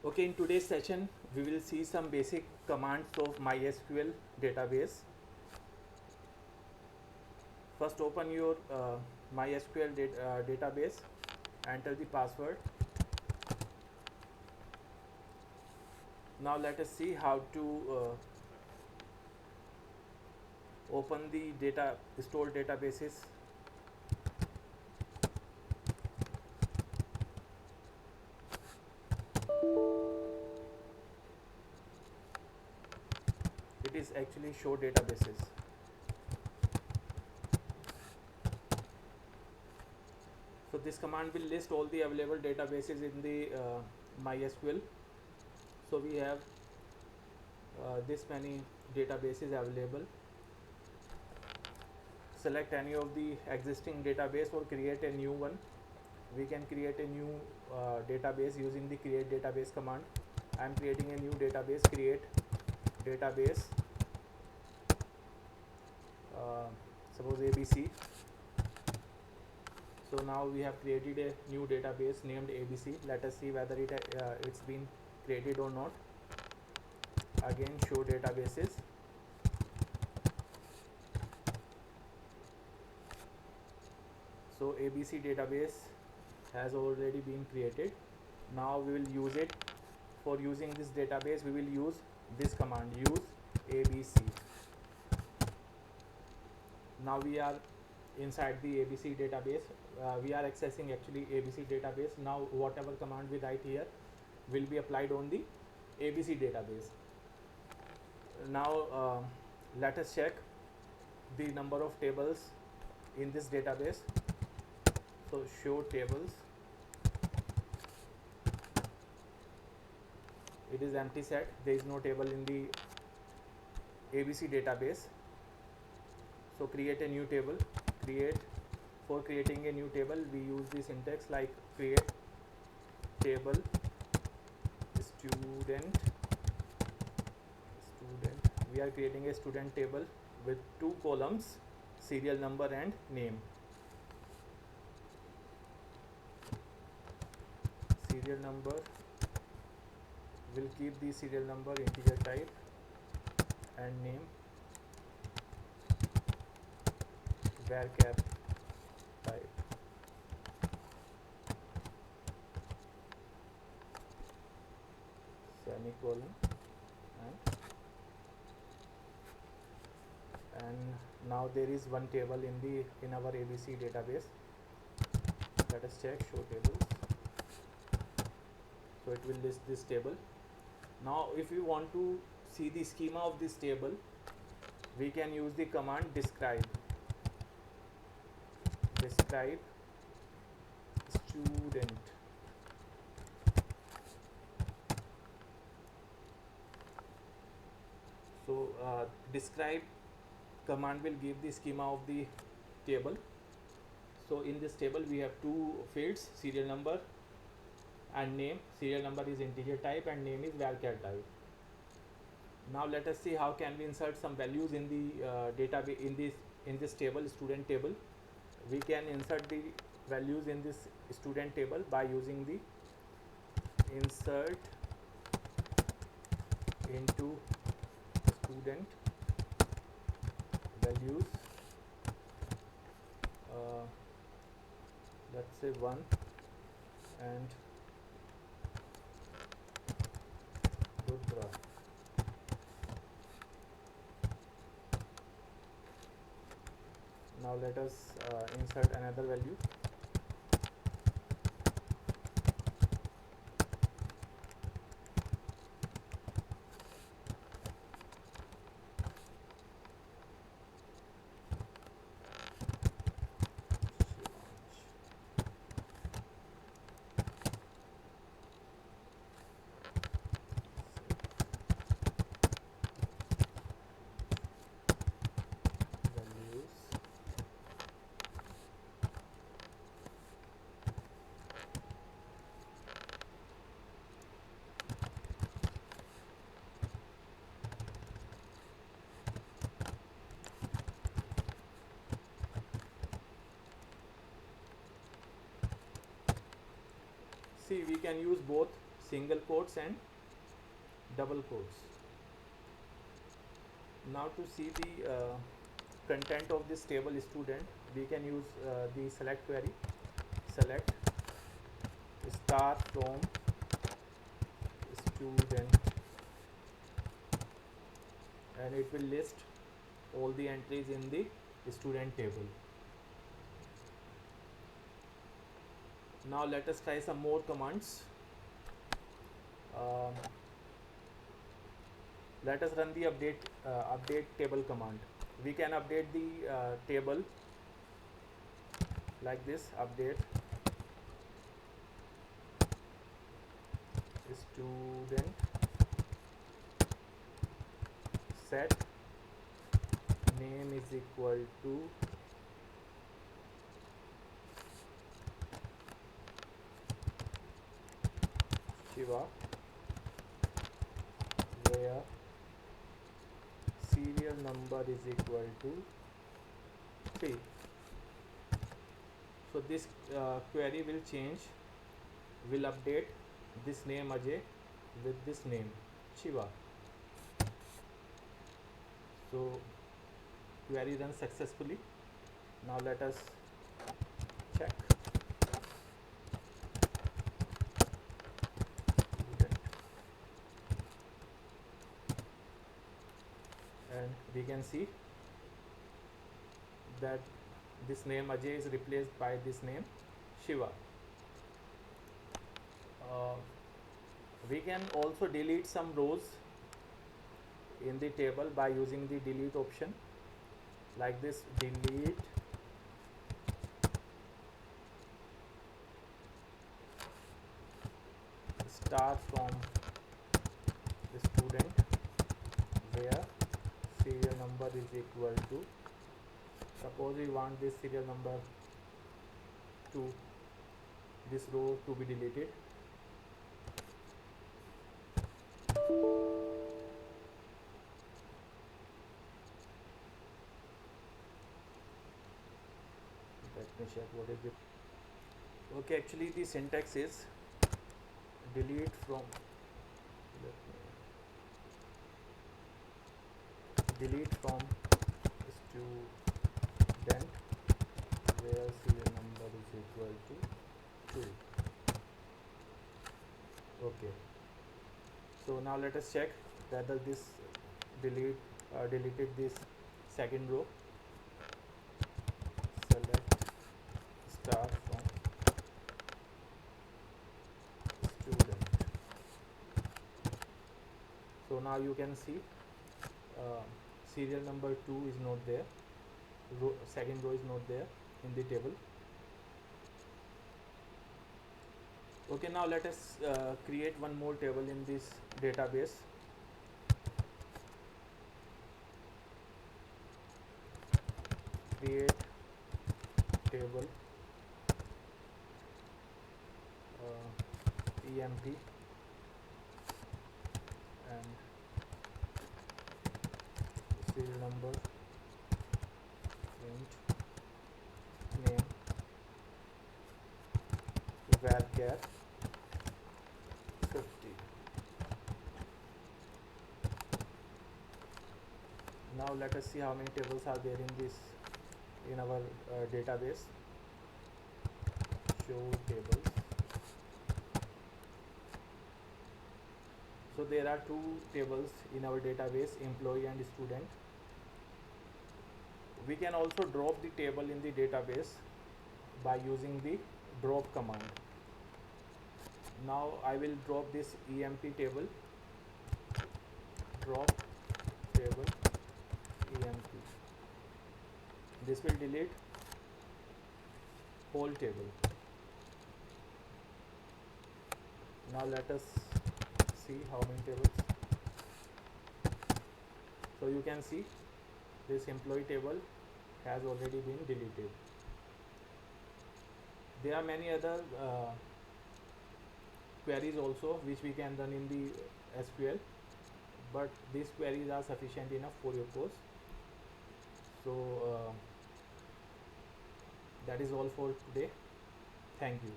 Okay, in today's session, we will see some basic commands of MySQL database. First, open your MySQL database, enter the password. Now, let us see how to open the stored databases. It is actually show databases. So this command will list all the available databases in the MySQL. So we have this many databases available. Select any of the existing database or create a new one. We can create a new database using the create database command. I am creating a new database, create database, suppose ABC. So now we have created a new database named ABC. Let us see whether it's been created or not. Again, show databases. So ABC database has already been created. Now we will use it. For using this database, we will use this command, use ABC. Now we are inside the ABC database. We are accessing actually ABC database. Now whatever command we write here will be applied on the ABC database. Now let us check the number of tables in this database. So show tables. It is empty set. There is no table in the ABC database. So create a new table. For creating a new table, we use the syntax like create table student. We are creating a student table with 2 columns, serial number and name. Serial number will keep the serial number integer type and name varchar type. Semicolon. And now there is one table in our ABC database. Let us check show tables. So it will list this table. Now if we want to see the schema of this table, we can use the command describe student. So describe command will give the schema of the table. So in this table we have 2 fields, serial number and name. Serial number is integer type and name is varchar type. Now let us see how can we insert some values in the database in this table, student table. We can insert the values in this student table by using the insert into student values. Let's say 1 and Rudra. Now let us insert another value. See, we can use both single quotes and double quotes. Now to see the content of this table student, we can use the select query. Select star from student, and it will list all the entries in the student table. Now let us try some more commands. Um, let us run the update table command. We can update the table like this: update student set name is equal to Shiva, where serial number is equal to 3. So this query will change, will update this name Ajay with this name Shiva. So query runs successfully. Now let us check. And we can see that this name Ajay is replaced by this name Shiva. We can also delete some rows in the table by using the delete option, like this: delete star from the student where serial number is equal to, suppose we want this serial number to, this row to be deleted. Let me check what is it. Okay, actually the syntax is delete from, delete from student where serial number is equal to 2. Okay, so now let us check whether this deleted this second row. Select star from student. So now you can see serial number 2 is not there, second row is not there in the table. Okay, now let us create one more table in this database. Create table emp and serial number, int name, varchar 50. Now let us see how many tables are there in our database. Show tables. So there are two tables in our database, employee and student. We can also drop the table in the database by using the drop command. Now I will drop this emp table, drop table emp. This will delete whole table. Now let us see how many tables. So you can see this employee table has already been deleted. There are many other queries also which we can run in the SQL, but these queries are sufficient enough for your course. So that is all for today. Thank you.